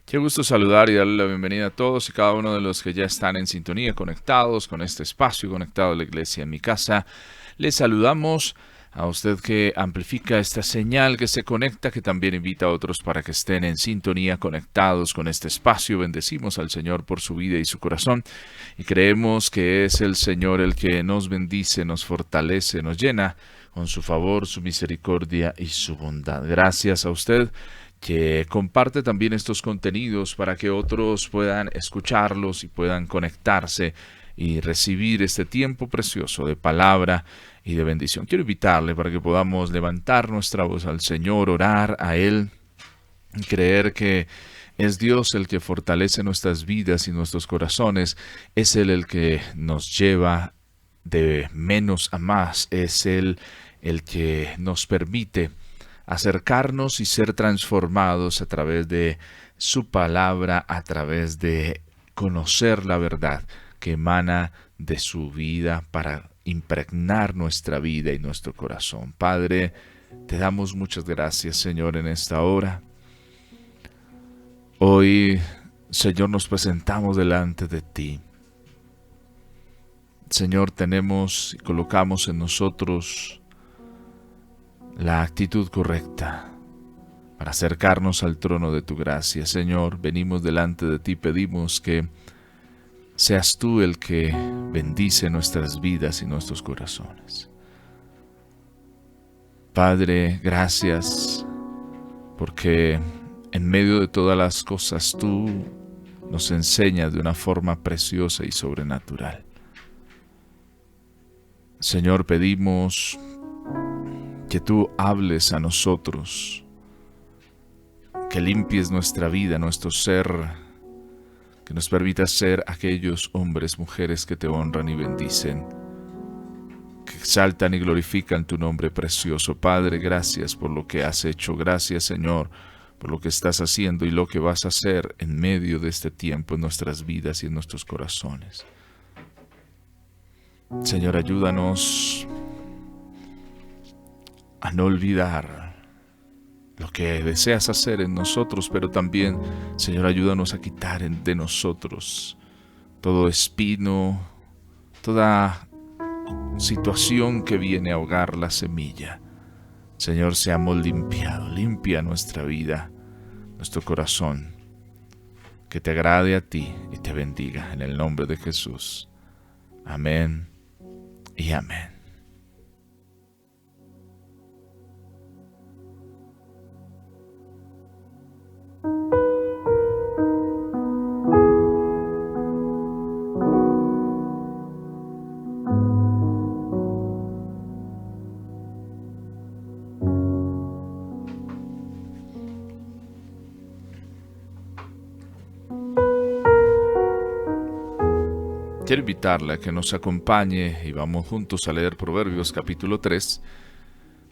Qué gusto saludar y darle la bienvenida a todos y cada uno de los que ya están en sintonía, conectados con este espacio, conectado a la iglesia en mi casa. Les saludamos a usted que amplifica esta señal, que se conecta, que también invita a otros para que estén en sintonía, conectados con este espacio. Bendecimos al Señor por su vida y su corazón y creemos que es el Señor el que nos bendice, nos fortalece, nos llena con su favor, su misericordia y su bondad. Gracias a usted que comparte también estos contenidos para que otros puedan escucharlos y puedan conectarse y recibir este tiempo precioso de palabra y de bendición. Quiero invitarle para que podamos levantar nuestra voz al Señor, orar a Él, y creer que es Dios el que fortalece nuestras vidas y nuestros corazones, es Él el que nos lleva de menos a más, es Él el que nos permite acercarnos y ser transformados a través de su palabra, a través de conocer la verdad que emana de su vida para impregnar nuestra vida y nuestro corazón. Padre, te damos muchas gracias, Señor, en esta hora. Hoy, Señor, nos presentamos delante de ti. Señor, tenemos y colocamos en nosotros la actitud correcta para acercarnos al trono de tu gracia. Señor, venimos delante de ti, pedimos que seas tú el que bendice nuestras vidas y nuestros corazones. Padre, gracias porque en medio de todas las cosas tú nos enseñas de una forma preciosa y sobrenatural. Señor, pedimos que tú hables a nosotros, que limpies nuestra vida, nuestro ser, que nos permitas ser aquellos hombres, mujeres que te honran y bendicen, que exaltan y glorifican tu nombre precioso. Padre, gracias por lo que has hecho. Gracias, Señor, por lo que estás haciendo y lo que vas a hacer en medio de este tiempo en nuestras vidas y en nuestros corazones. Señor, ayúdanos a no olvidar lo que deseas hacer en nosotros, pero también, Señor, ayúdanos a quitar de nosotros todo espino, toda situación que viene a ahogar la semilla. Señor, seamos limpiados, limpia nuestra vida, nuestro corazón, que te agrade a ti y te bendiga en el nombre de Jesús. Amén y amén. Quiero invitarle a que nos acompañe y vamos juntos a leer Proverbios capítulo 3,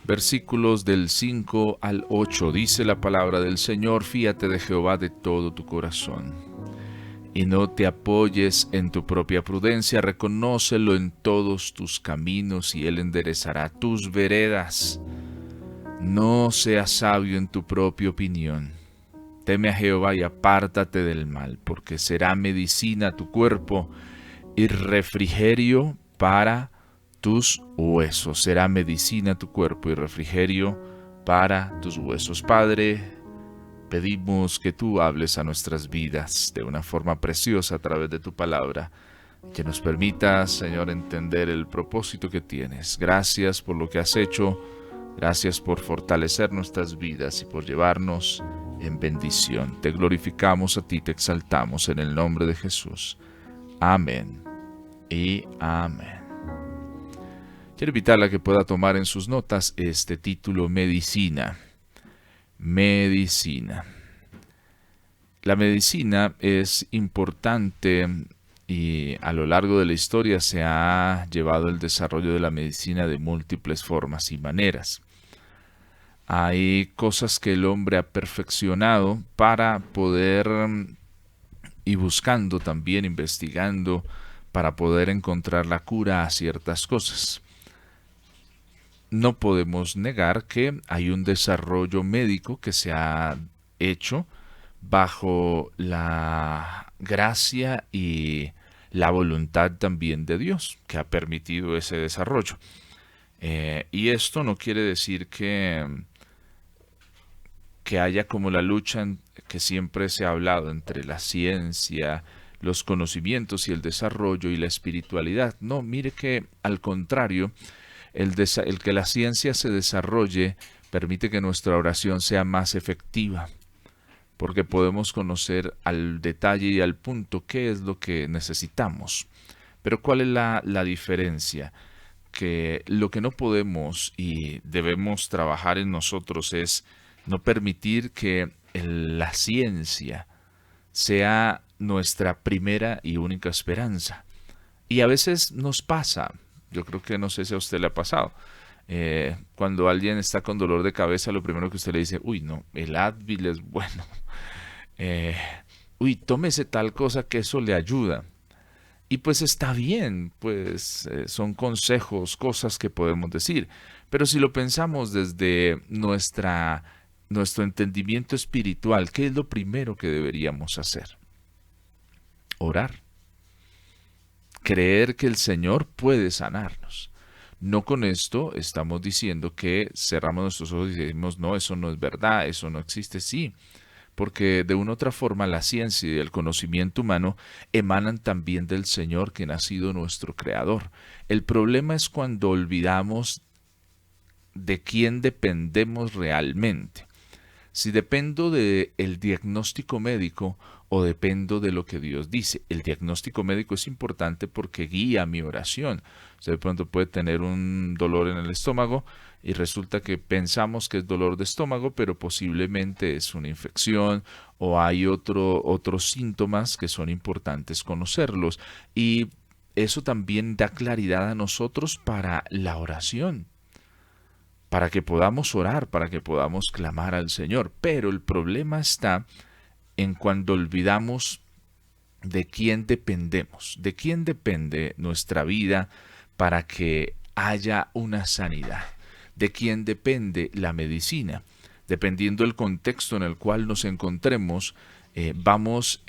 versículos del 5 al 8. Dice la palabra del Señor: fíate de Jehová de todo tu corazón, y no te apoyes en tu propia prudencia, reconócelo en todos tus caminos, y Él enderezará tus veredas. No seas sabio en tu propia opinión. Teme a Jehová y apártate del mal, porque será medicina a tu cuerpo y refrigerio para tus huesos. Será medicina a tu cuerpo y refrigerio para tus huesos. Padre, pedimos que tú hables a nuestras vidas de una forma preciosa a través de tu palabra, que nos permitas, Señor, entender el propósito que tienes. Gracias por lo que has hecho, gracias por fortalecer nuestras vidas y por llevarnos en bendición. Te glorificamos a ti, te exaltamos en el nombre de Jesús. Amén y amén. Quiero invitarla a que pueda tomar en sus notas este título: Medicina. Medicina. La medicina es importante y a lo largo de la historia se ha llevado el desarrollo de la medicina de múltiples formas y maneras. Hay cosas que el hombre ha perfeccionado para poder y buscando también, investigando, para poder encontrar la cura a ciertas cosas. No podemos negar que hay un desarrollo médico que se ha hecho bajo la gracia y la voluntad también de Dios, que ha permitido ese desarrollo. Y esto no quiere decir que haya como la lucha que siempre se ha hablado entre la ciencia, los conocimientos y el desarrollo y la espiritualidad. No, mire que al contrario, el que la ciencia se desarrolle permite que nuestra oración sea más efectiva, porque podemos conocer al detalle y al punto qué es lo que necesitamos. Pero ¿cuál es la diferencia? Que lo que no podemos y debemos trabajar en nosotros es no permitir que la ciencia sea nuestra primera y única esperanza. Y a veces nos pasa, yo creo que no sé si a usted le ha pasado, cuando alguien está con dolor de cabeza, lo primero que usted le dice, uy, no, el Advil es bueno, eh, uy, tómese tal cosa que eso le ayuda. Y pues está bien, pues son consejos, cosas que podemos decir. Pero si lo pensamos desde nuestro entendimiento espiritual, ¿qué es lo primero que deberíamos hacer? Orar. Creer que el Señor puede sanarnos. No con esto estamos diciendo que cerramos nuestros ojos y decimos, no, eso no es verdad, eso no existe. Sí, porque de una u otra forma la ciencia y el conocimiento humano emanan también del Señor, quien ha sido nuestro creador. El problema es cuando olvidamos de quién dependemos realmente. Si dependo del diagnóstico médico o dependo de lo que Dios dice. El diagnóstico médico es importante porque guía mi oración. Usted de pronto puede tener un dolor en el estómago y resulta que pensamos que es dolor de estómago, pero posiblemente es una infección o hay otros síntomas que son importantes conocerlos. Y eso también da claridad a nosotros para la oración, para que podamos orar, para que podamos clamar al Señor. Pero el problema está en cuando olvidamos de quién dependemos, de quién depende nuestra vida para que haya una sanidad, de quién depende la medicina. Dependiendo del contexto en el cual nos encontremos, vamos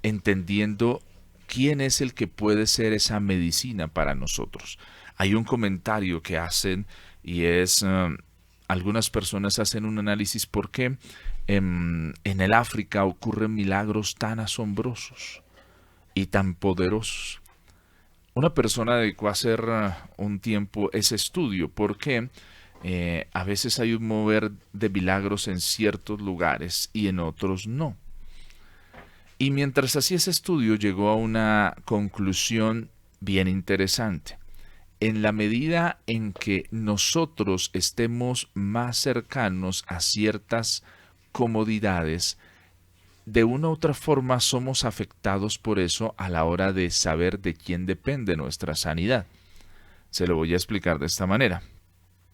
entendiendo quién es el que puede ser esa medicina para nosotros. Hay un comentario que hacen y es, algunas personas hacen un análisis por qué en el África ocurren milagros tan asombrosos y tan poderosos. Una persona dedicó a hacer un tiempo ese estudio porque a veces hay un mover de milagros en ciertos lugares y en otros no. Y mientras hacía ese estudio llegó a una conclusión bien interesante. En la medida en que nosotros estemos más cercanos a ciertas comodidades, de una u otra forma somos afectados por eso a la hora de saber de quién depende nuestra sanidad. Se lo voy a explicar de esta manera.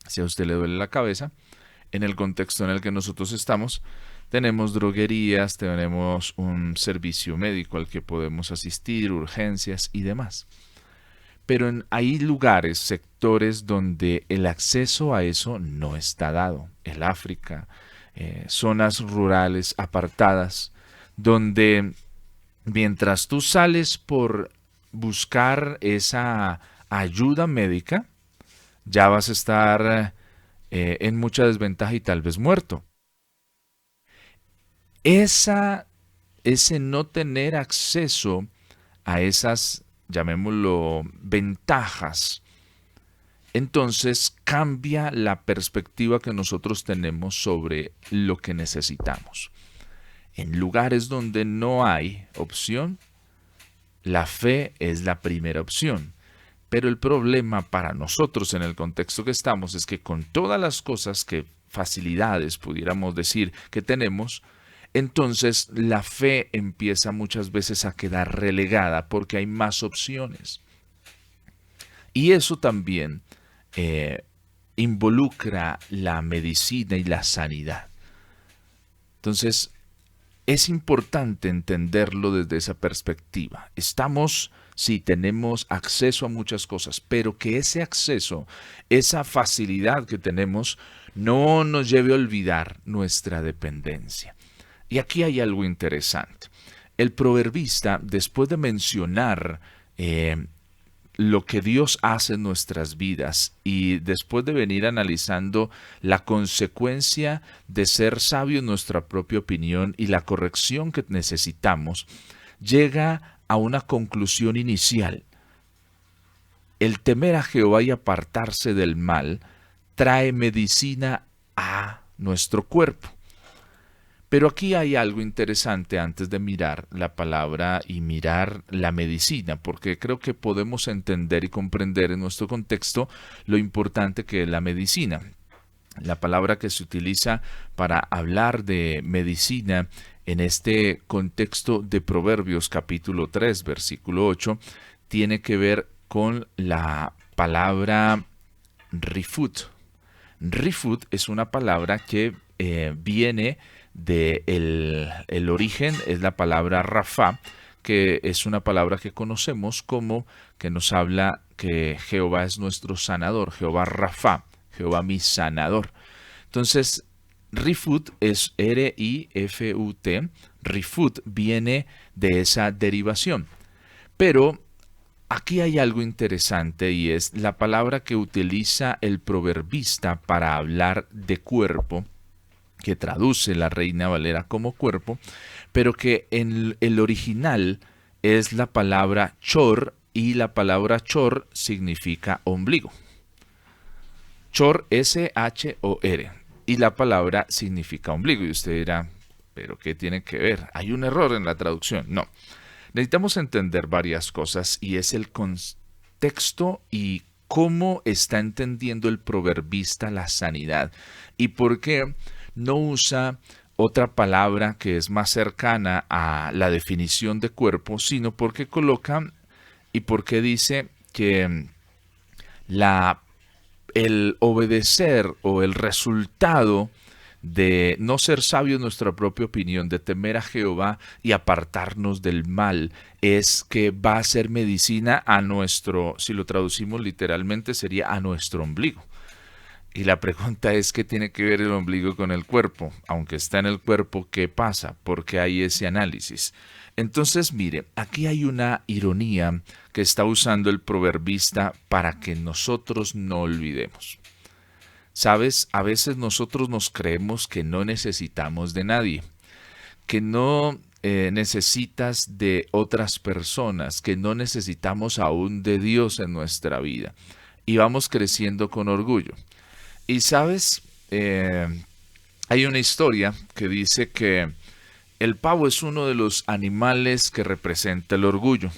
Si a usted le duele la cabeza, en el contexto en el que nosotros estamos, tenemos droguerías, tenemos un servicio médico al que podemos asistir, urgencias y demás. Pero hay lugares, sectores donde el acceso a eso no está dado. El África, zonas rurales apartadas, donde mientras tú sales por buscar esa ayuda médica, ya vas a estar en mucha desventaja y tal vez muerto. Ese no tener acceso a esas, llamémoslo, ventajas, entonces cambia la perspectiva que nosotros tenemos sobre lo que necesitamos. En lugares donde no hay opción, la fe es la primera opción. Pero el problema para nosotros en el contexto que estamos es que con todas las cosas facilidades pudiéramos decir que tenemos, entonces la fe empieza muchas veces a quedar relegada porque hay más opciones. Y eso también involucra la medicina y la sanidad. Entonces, es importante entenderlo desde esa perspectiva. Sí, tenemos acceso a muchas cosas, pero que ese acceso, esa facilidad que tenemos, no nos lleve a olvidar nuestra dependencia. Y aquí hay algo interesante. El proverbista, después de mencionar lo que Dios hace en nuestras vidas y después de venir analizando la consecuencia de ser sabio en nuestra propia opinión y la corrección que necesitamos, llega a una conclusión inicial. El temer a Jehová y apartarse del mal trae medicina a nuestro cuerpo. Pero aquí hay algo interesante antes de mirar la palabra y mirar la medicina, porque creo que podemos entender y comprender en nuestro contexto lo importante que es la medicina. La palabra que se utiliza para hablar de medicina en este contexto de Proverbios capítulo 3, versículo 8, tiene que ver con la palabra rifut. Rifut es una palabra que viene de el origen, es la palabra Rafa, que es una palabra que conocemos como que nos habla que Jehová es nuestro sanador, Jehová Rafa, Jehová mi sanador. Entonces, Rifut es R-I-F-U-T, Rifut viene de esa derivación. Pero aquí hay algo interesante y es la palabra que utiliza el proverbista para hablar de cuerpo, que traduce la Reina Valera como cuerpo, pero que en el original es la palabra chor y la palabra chor significa ombligo. Chor, S-H-O-R, y la palabra significa ombligo. Y usted dirá, ¿pero qué tiene que ver? ¿Hay un error en la traducción? No. Necesitamos entender varias cosas y es el contexto y cómo está entendiendo el proverbista la sanidad y por qué no usa otra palabra que es más cercana a la definición de cuerpo, sino porque coloca y porque dice que el obedecer o el resultado de no ser sabio en nuestra propia opinión, de temer a Jehová y apartarnos del mal, es que va a ser medicina a nuestro, si lo traducimos literalmente, sería a nuestro ombligo. Y la pregunta es, ¿qué tiene que ver el ombligo con el cuerpo? Aunque está en el cuerpo, ¿qué pasa? ¿Por qué hay ese análisis? Entonces, mire, aquí hay una ironía que está usando el proverbista para que nosotros no olvidemos. ¿Sabes? A veces nosotros nos creemos que no necesitamos de nadie, que no necesitas de otras personas, que no necesitamos aún de Dios en nuestra vida. Y vamos creciendo con orgullo. Y sabes, hay una historia que dice que el pavo es uno de los animales que representa el orgullo.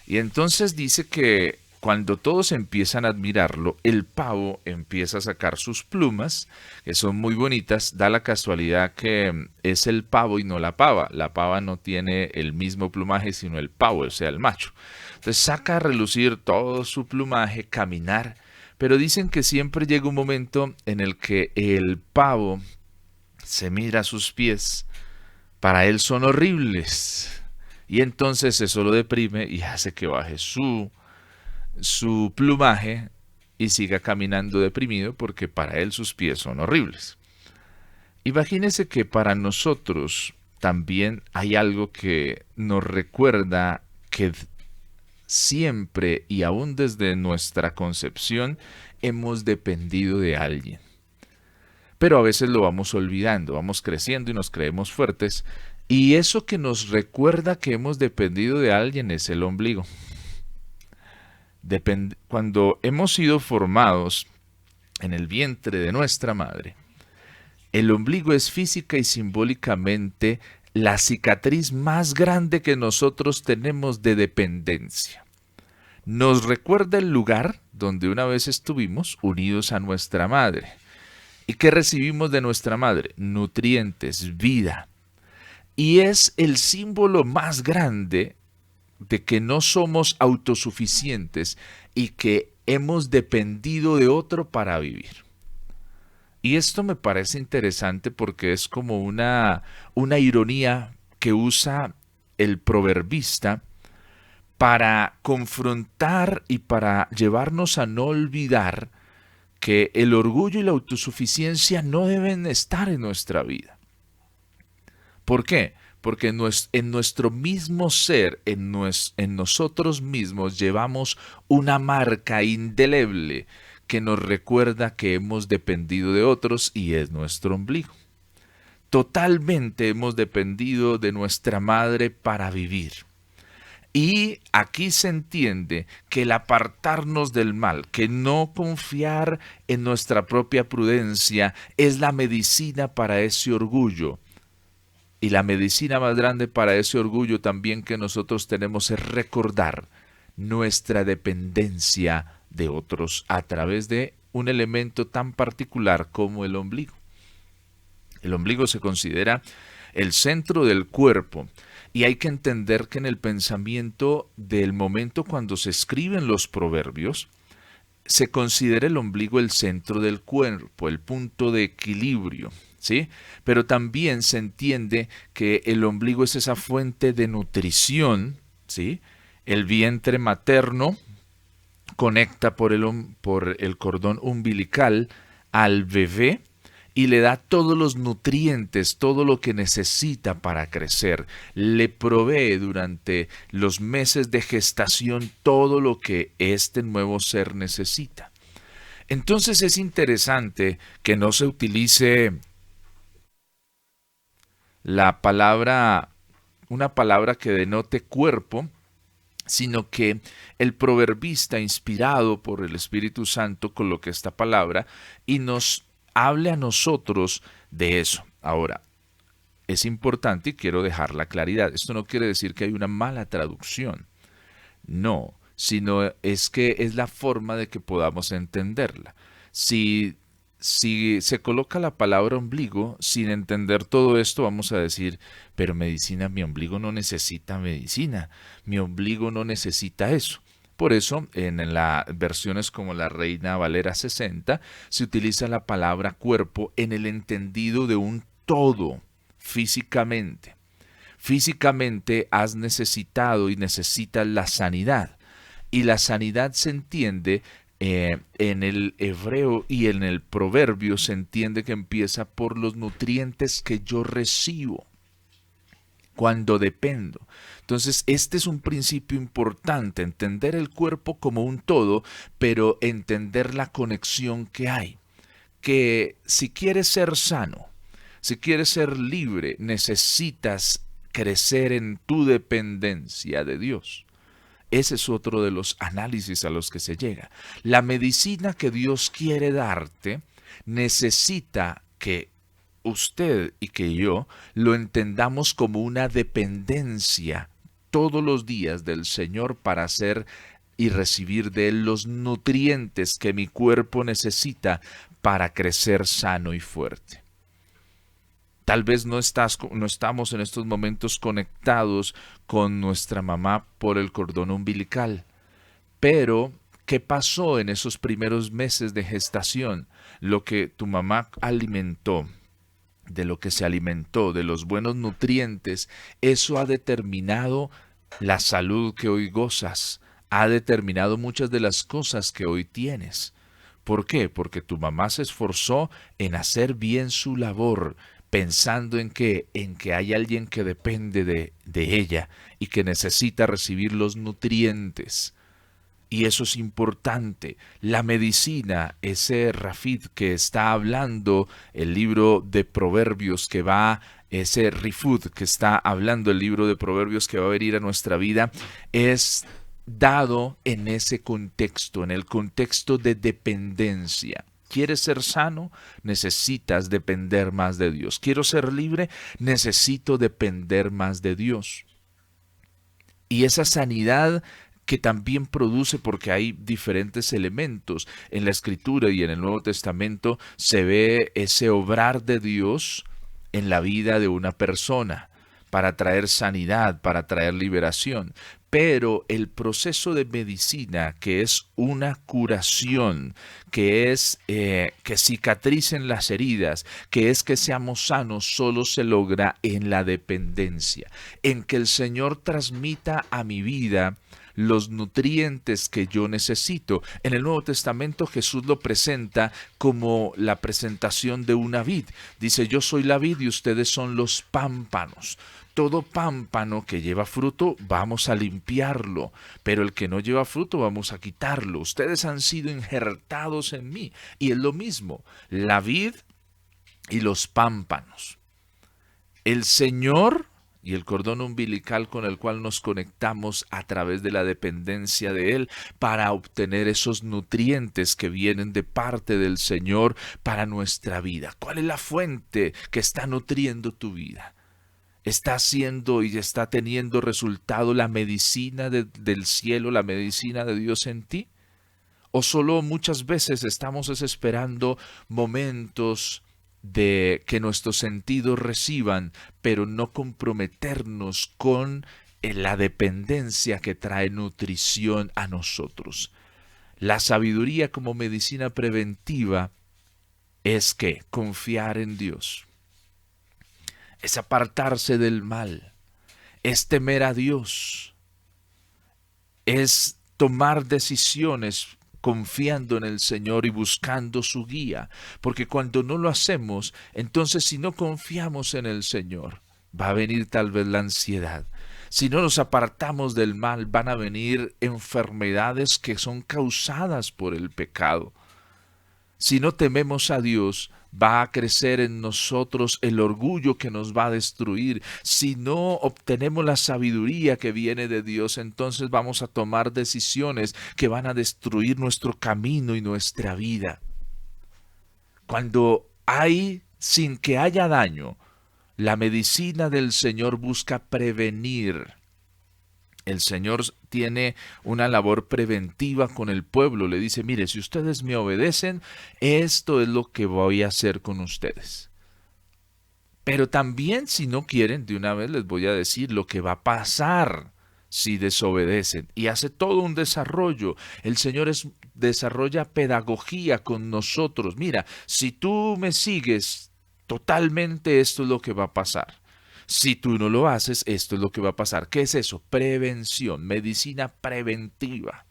Y entonces dice que cuando todos empiezan a admirarlo, el pavo empieza a sacar sus plumas, que son muy bonitas. Da la casualidad que es el pavo y no la pava. La pava no tiene el mismo plumaje, sino el pavo, o sea, el macho. Entonces saca a relucir todo su plumaje, caminar. Pero dicen que siempre llega un momento en el que el pavo se mira a sus pies. Para él son horribles. Y entonces eso lo deprime y hace que baje su plumaje y siga caminando deprimido porque para él sus pies son horribles. Imagínese que para nosotros también hay algo que nos recuerda que siempre y aún desde nuestra concepción hemos dependido de alguien. Pero a veces lo vamos olvidando, vamos creciendo y nos creemos fuertes. Y eso que nos recuerda que hemos dependido de alguien es el ombligo. Cuando hemos sido formados en el vientre de nuestra madre, el ombligo es física y simbólicamente la cicatriz más grande que nosotros tenemos de dependencia. Nos recuerda el lugar donde una vez estuvimos unidos a nuestra madre. ¿Y qué recibimos de nuestra madre? Nutrientes, vida. Y es el símbolo más grande de que no somos autosuficientes y que hemos dependido de otro para vivir. Y esto me parece interesante porque es como una ironía que usa el proverbista para confrontar y para llevarnos a no olvidar que el orgullo y la autosuficiencia no deben estar en nuestra vida. ¿Por qué? Porque en nuestro mismo ser, en nosotros mismos, llevamos una marca indeleble que nos recuerda que hemos dependido de otros y es nuestro ombligo. Totalmente hemos dependido de nuestra madre para vivir. Y aquí se entiende que el apartarnos del mal, que no confiar en nuestra propia prudencia, es la medicina para ese orgullo. Y la medicina más grande para ese orgullo también que nosotros tenemos es recordar nuestra dependencia de otros a través de un elemento tan particular como el ombligo. El ombligo se considera el centro del cuerpo y hay que entender que en el pensamiento del momento cuando se escriben los proverbios, se considera el ombligo el centro del cuerpo, el punto de equilibrio, ¿sí? Pero también se entiende que el ombligo es esa fuente de nutrición, ¿sí? El vientre materno conecta por el cordón umbilical al bebé y le da todos los nutrientes, todo lo que necesita para crecer. Le provee durante los meses de gestación todo lo que este nuevo ser necesita. Entonces es interesante que no se utilice la palabra, una palabra que denote cuerpo, sino que el proverbista, inspirado por el Espíritu Santo, coloque esta palabra y nos hable a nosotros de eso. Ahora, es importante y quiero dejar la claridad. Esto no quiere decir que hay una mala traducción. No, sino es que es la forma de que podamos entenderla. Si se coloca la palabra ombligo sin entender todo esto, vamos a decir, pero medicina, mi ombligo no necesita medicina, mi ombligo no necesita eso. Por eso, en las versiones como la Reina Valera 60, se utiliza la palabra cuerpo en el entendido de un todo, físicamente. Físicamente has necesitado y necesitas la sanidad. Y la sanidad se entiende en el hebreo y en el proverbio, se entiende que empieza por los nutrientes que yo recibo cuando dependo. Entonces, este es un principio importante, entender el cuerpo como un todo, pero entender la conexión que hay. Que si quieres ser sano, si quieres ser libre, necesitas crecer en tu dependencia de Dios. Ese es otro de los análisis a los que se llega. La medicina que Dios quiere darte necesita que usted y que yo lo entendamos como una dependencia todos los días del Señor para hacer y recibir de Él los nutrientes que mi cuerpo necesita para crecer sano y fuerte. Tal vez no estamos en estos momentos conectados con nuestra mamá por el cordón umbilical, pero ¿qué pasó en esos primeros meses de gestación? Lo que tu mamá alimentó, de lo que se alimentó, de los buenos nutrientes, eso ha determinado la salud que hoy gozas, ha determinado muchas de las cosas que hoy tienes. ¿Por qué? Porque tu mamá se esforzó en hacer bien su labor, pensando en que hay alguien que depende de ella y que necesita recibir los nutrientes. Y eso es importante. La medicina, ese Rafid que está hablando el libro de Proverbios que va, ese Rifud que está hablando el libro de Proverbios que va a venir a nuestra vida, es dado en ese contexto, en el contexto de dependencia. ¿Quieres ser sano? Necesitas depender más de Dios. ¿Quiero ser libre? Necesito depender más de Dios. Y esa sanidad que también produce, porque hay diferentes elementos en la Escritura y en el Nuevo Testamento, se ve ese obrar de Dios en la vida de una persona para traer sanidad, para traer liberación. Pero el proceso de medicina, que es una curación, que es que cicatricen las heridas, que es que seamos sanos, solo se logra en la dependencia, en que el Señor transmita a mi vida los nutrientes que yo necesito. En el Nuevo Testamento Jesús lo presenta como la presentación de una vid. Dice, yo soy la vid y ustedes son los pámpanos. Todo pámpano que lleva fruto vamos a limpiarlo, pero el que no lleva fruto vamos a quitarlo. Ustedes han sido injertados en mí. Y es lo mismo, la vid y los pámpanos. El Señor y el cordón umbilical con el cual nos conectamos a través de la dependencia de Él para obtener esos nutrientes que vienen de parte del Señor para nuestra vida. ¿Cuál es la fuente que está nutriendo tu vida? ¿Está haciendo y está teniendo resultado la medicina del cielo, la medicina de Dios en ti? ¿O solo muchas veces estamos esperando momentos de que nuestros sentidos reciban, pero no comprometernos con la dependencia que trae nutrición a nosotros? La sabiduría como medicina preventiva es que confiar en Dios, es apartarse del mal, es temer a Dios, es tomar decisiones confiando en el Señor y buscando su guía, porque cuando no lo hacemos, entonces si no confiamos en el Señor, va a venir tal vez la ansiedad. Si no nos apartamos del mal, van a venir enfermedades que son causadas por el pecado. Si no tememos a Dios, va a crecer en nosotros el orgullo que nos va a destruir. Si no obtenemos la sabiduría que viene de Dios, entonces vamos a tomar decisiones que van a destruir nuestro camino y nuestra vida. Cuando hay, sin que haya daño, la medicina del Señor busca prevenir. El Señor tiene una labor preventiva con el pueblo. Le dice, mire, si ustedes me obedecen, esto es lo que voy a hacer con ustedes. Pero también si no quieren, de una vez les voy a decir lo que va a pasar si desobedecen. Y hace todo un desarrollo. El Señor desarrolla pedagogía con nosotros. Mira, si tú me sigues totalmente, esto es lo que va a pasar. Si tú no lo haces, esto es lo que va a pasar. ¿Qué es eso? Prevención, medicina preventiva.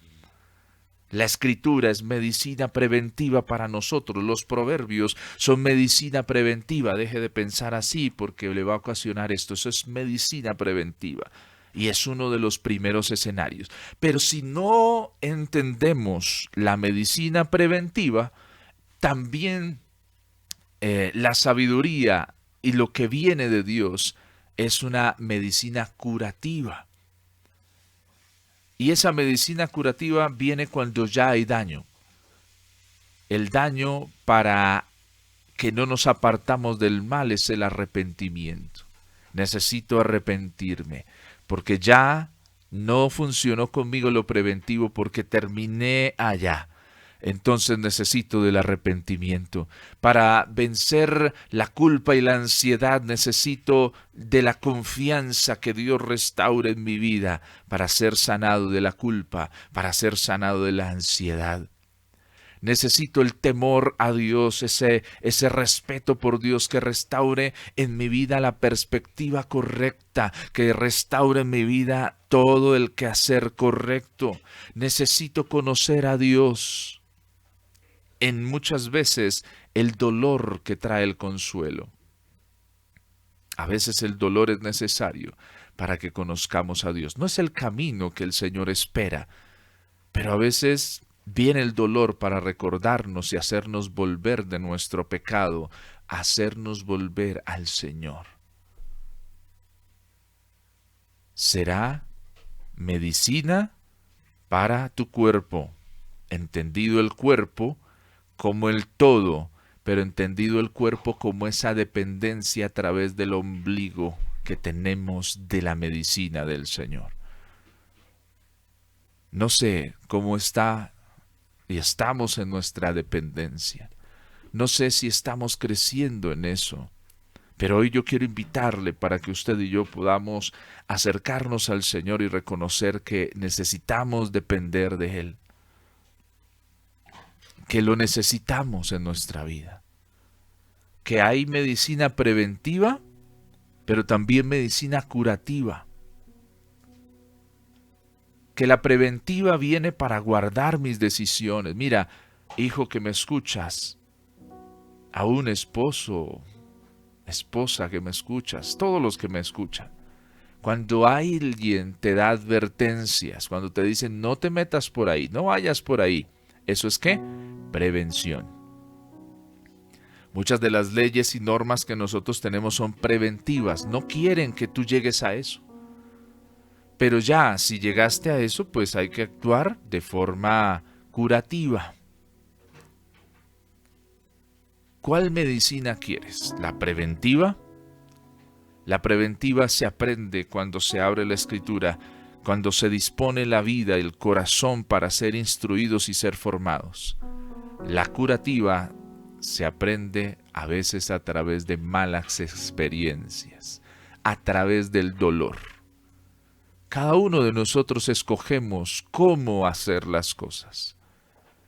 La escritura es medicina preventiva para nosotros. Los proverbios son medicina preventiva. Deje de pensar así porque le va a ocasionar esto. Eso es medicina preventiva. Y es uno de los primeros escenarios. Pero si no entendemos la medicina preventiva, también la sabiduría y lo que viene de Dios es una medicina curativa. Y esa medicina curativa viene cuando ya hay daño. El daño para que no nos apartamos del mal es el arrepentimiento. Necesito arrepentirme porque ya no funcionó conmigo lo preventivo porque terminé allá. Entonces necesito del arrepentimiento. Para vencer la culpa y la ansiedad necesito de la confianza que Dios restaure en mi vida para ser sanado de la culpa, para ser sanado de la ansiedad. Necesito el temor a Dios, ese respeto por Dios que restaure en mi vida la perspectiva correcta, que restaure en mi vida todo el quehacer correcto. Necesito conocer a Dios en muchas veces el dolor que trae el consuelo. A veces el dolor es necesario para que conozcamos a Dios. No es el camino que el Señor espera, pero a veces viene el dolor para recordarnos y hacernos volver de nuestro pecado, hacernos volver al Señor. Será medicina para tu cuerpo, entendido el cuerpo como el todo, pero entendido el cuerpo como esa dependencia a través del ombligo que tenemos de la medicina del Señor. No sé cómo está y estamos en nuestra dependencia. No sé si estamos creciendo en eso, pero hoy yo quiero invitarle para que usted y yo podamos acercarnos al Señor y reconocer que necesitamos depender de Él, que lo necesitamos en nuestra vida, que hay medicina preventiva, pero también medicina curativa. que la preventiva viene para guardar mis decisiones. Mira, hijo que me escuchas, aún esposo, esposa que me escuchas, todos los que me escuchan. Cuando alguien te da advertencias, cuando te dicen no te metas por ahí, no vayas por ahí, ¿eso es qué? Prevención. Muchas de las leyes y normas que nosotros tenemos son preventivas, no quieren que tú llegues a eso. Pero ya, si llegaste a eso, pues hay que actuar de forma curativa. ¿Cuál medicina quieres? ¿La preventiva? La preventiva se aprende cuando se abre la escritura, cuando se dispone la vida y el corazón para ser instruidos y ser formados. La curativa se aprende a veces a través de malas experiencias, a través del dolor. Cada uno de nosotros escogemos cómo hacer las cosas.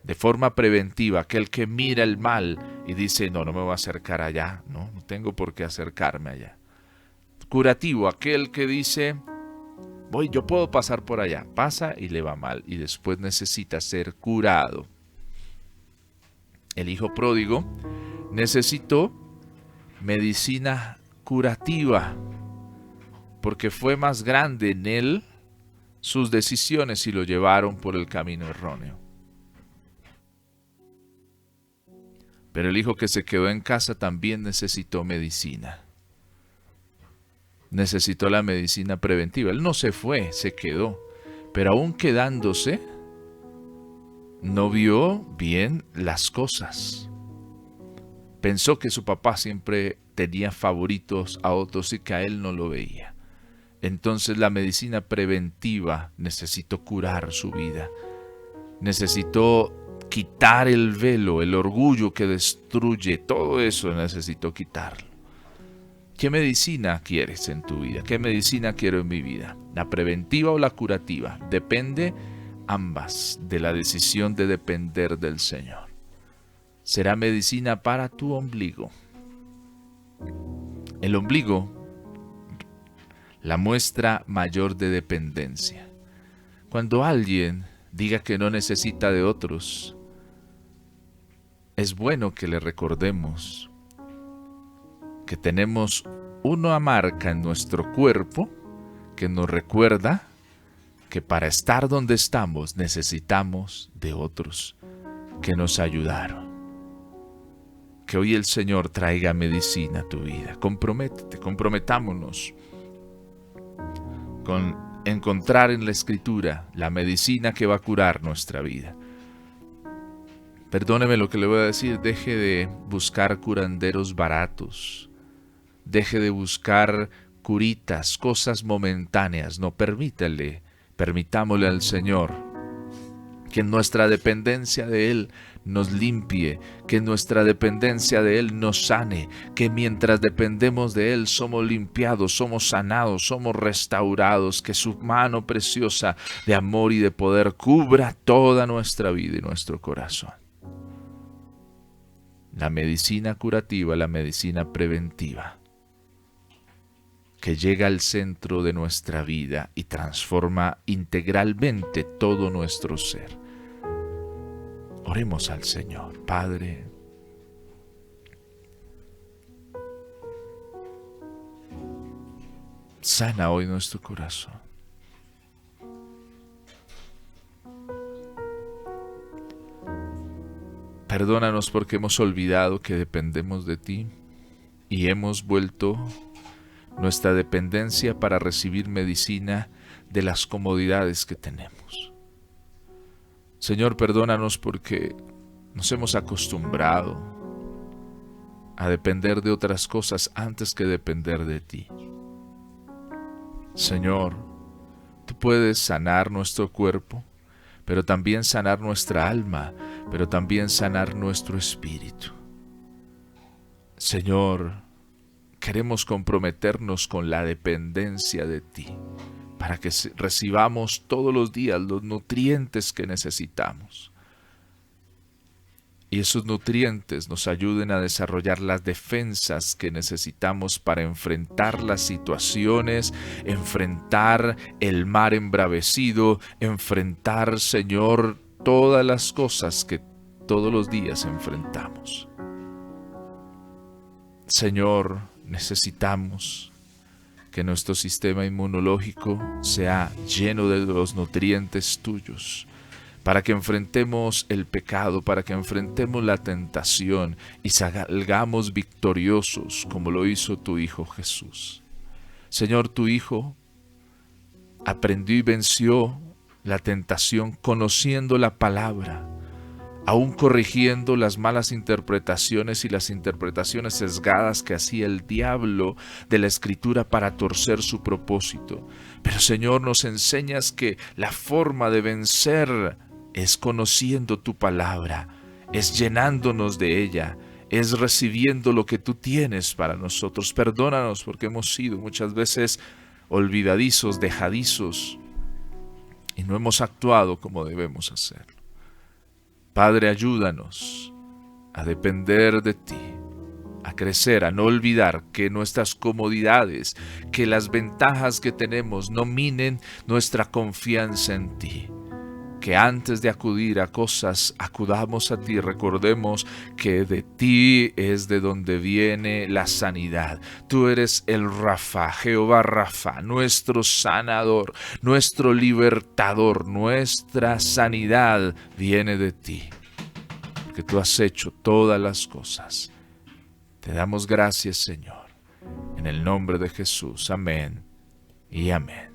De forma preventiva, aquel que mira el mal y dice, no, no me voy a acercar allá, no tengo por qué acercarme allá. Curativo, aquel que dice, yo puedo pasar por allá, pasa y le va mal y después necesita ser curado. El hijo pródigo necesitó medicina curativa porque fue más grande en él sus decisiones y lo llevaron por el camino erróneo. Pero el hijo que se quedó en casa también necesitó medicina. Necesitó la medicina preventiva. Él no se fue, se quedó. Pero aún quedándose, no vio bien las cosas. Pensó que su papá siempre tenía favoritos a otros y que a él no lo veía. Entonces la medicina preventiva necesitó curar su vida. Necesitó quitar el velo, el orgullo que destruye, todo eso necesitó quitarlo. ¿Qué medicina quieres en tu vida? ¿Qué medicina quiero en mi vida? ¿La preventiva o la curativa? Depende ambas de la decisión de depender del Señor. Será medicina para tu ombligo. El ombligo, la muestra mayor de dependencia. Cuando alguien diga que no necesita de otros, es bueno que le recordemos que tenemos una marca en nuestro cuerpo que nos recuerda que para estar donde estamos necesitamos de otros que nos ayudaron. Que hoy el Señor traiga medicina a tu vida. Comprométete, comprometámonos con encontrar en la Escritura la medicina que va a curar nuestra vida. Perdóneme lo que le voy a decir, deje de buscar curanderos baratos. Deje de buscar curitas, cosas momentáneas. No, permitámosle al Señor que en nuestra dependencia de Él nos limpie, que en nuestra dependencia de Él nos sane, que mientras dependemos de Él somos limpiados, somos sanados, somos restaurados, que su mano preciosa de amor y de poder cubra toda nuestra vida y nuestro corazón. La medicina curativa, la medicina preventiva, que llega al centro de nuestra vida y transforma integralmente todo nuestro ser. Oremos al Señor. Padre, sana hoy nuestro corazón. Perdónanos porque hemos olvidado que dependemos de ti y hemos vuelto nuestra dependencia para recibir medicina de las comodidades que tenemos. Señor, perdónanos porque nos hemos acostumbrado a depender de otras cosas antes que depender de ti. Señor, tú puedes sanar nuestro cuerpo, pero también sanar nuestra alma, pero también sanar nuestro espíritu. Señor, queremos comprometernos con la dependencia de ti, para que recibamos todos los días los nutrientes que necesitamos. y esos nutrientes nos ayuden a desarrollar las defensas que necesitamos para enfrentar las situaciones, enfrentar el mar embravecido, enfrentar, Señor, todas las cosas que todos los días enfrentamos. Señor, necesitamos que nuestro sistema inmunológico sea lleno de los nutrientes tuyos, para que enfrentemos el pecado, para que enfrentemos la tentación y salgamos victoriosos como lo hizo tu Hijo Jesús. Señor, tu Hijo aprendió y venció la tentación conociendo la palabra, aún corrigiendo las malas interpretaciones y las interpretaciones sesgadas que hacía el diablo de la Escritura para torcer su propósito. Pero Señor, nos enseñas que la forma de vencer es conociendo tu palabra, es llenándonos de ella, es recibiendo lo que tú tienes para nosotros. Perdónanos porque hemos sido muchas veces olvidadizos, dejadizos, y no hemos actuado como debemos hacerlo. Padre, ayúdanos a depender de ti, a crecer, a no olvidar que nuestras comodidades, que las ventajas que tenemos no minen nuestra confianza en ti. Que antes de acudir a cosas, acudamos a ti. Recordemos que de ti es de donde viene la sanidad. Tú eres el Rafa, Jehová Rafa, nuestro sanador, nuestro libertador. Nuestra sanidad viene de ti, porque tú has hecho todas las cosas. Te damos gracias, Señor, en el nombre de Jesús. Amén y amén.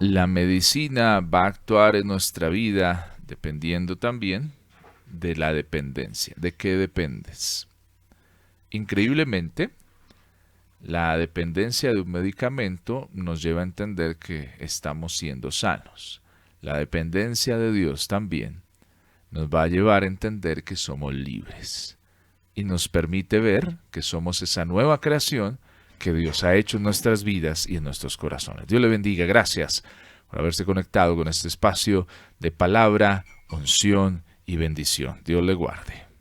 La medicina va a actuar en nuestra vida dependiendo también de la dependencia. ¿De qué dependes? Increíblemente, la dependencia de un medicamento nos lleva a entender que estamos siendo sanos. La dependencia de Dios también nos va a llevar a entender que somos libres y nos permite ver que somos esa nueva creación que Dios ha hecho en nuestras vidas y en nuestros corazones. Dios le bendiga. Gracias por haberse conectado con este espacio de palabra, unción y bendición. Dios le guarde.